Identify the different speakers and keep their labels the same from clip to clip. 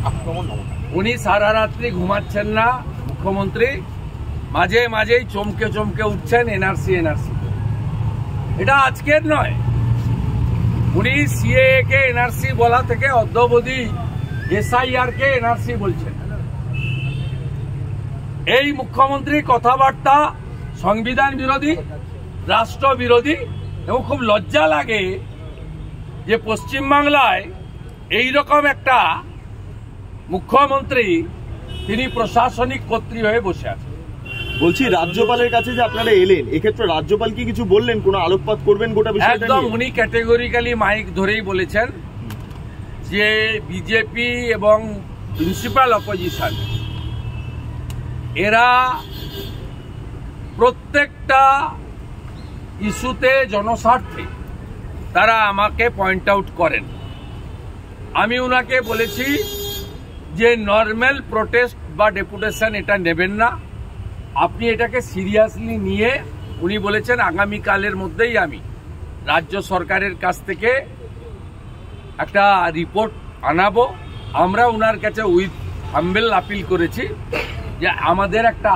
Speaker 1: আক্রমণ
Speaker 2: উনি সারা রাত্রি ঘুমাচ্ছেন না মুখ্যমন্ত্রী, মাঝে মাঝেই চমকে চমকে উঠছেন এনআরসি। এটা আজকের নয়, উনি সিএএ কে এনআরসি বলা থেকে অদ্যাবধি এসআইআর কে এনআরসি বলছেন। এই মুখ্যমন্ত্রীর কথাবার্তা সংবিধান বিরোধী, রাষ্ট্র বিরোধী, এবং খুব লজ্জা লাগে যে পশ্চিমবাংলায় এইরকম একটা মুখ্যমন্ত্রী তিনি প্রশাসনিক কর্ত্রী হয়ে বসে আছেন।
Speaker 1: বলছি, রাজ্যপালের কাছে যে আপনারা এলেন, এক্ষেত্রে রাজ্যপাল কি কিছু বললেন, কোনো আলোকপাত করবেন গোটা বিষয়টা নিয়ে?
Speaker 2: একদম, উনি ক্যাটেগরিক্যালি মাইক ধরেই বলেছেন যে বিজেপি এবং প্রিন্সিপাল অপোজিশন এরা প্রত্যেকটা ইস্যুতে জনস্বার্থে তারা আমাকে পয়েন্ট আউট করেন। আমি উনাকে বলেছি যে নর্মাল প্রোটেস্ট বা ডেপুটেশন এটা নেবেন না, আপনি এটাকে সিরিয়াসলি নিয়ে, উনি বলেছেন আগামীকালের মধ্যেই আমি রাজ্য সরকারের কাছ থেকে একটা রিপোর্ট আনাবো। আমরা উনার কাছে উইথ হাম্বেল আপিল করেছি যে আমাদের একটা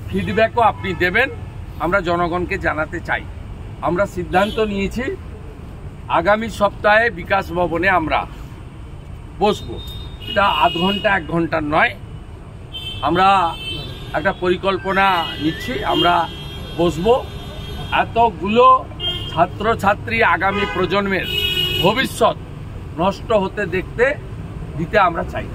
Speaker 2: ফিডব্যাকও আপনি দেবেন, আমরা জনগণকে জানাতে চাই। আমরা সিদ্ধান্ত নিয়েছি আগামী সপ্তাহে বিকাশ ভবনে আমরা বসবো। এটা আধ ঘন্টা 1 ঘন্টার নয়, আমরা একটা পরিকল্পনা নিচ্ছি, আমরা বসবো। এতগুলো ছাত্রছাত্রী আগামী প্রজন্মের ভবিষ্যৎ নষ্ট হতে দিতে আমরা চাই।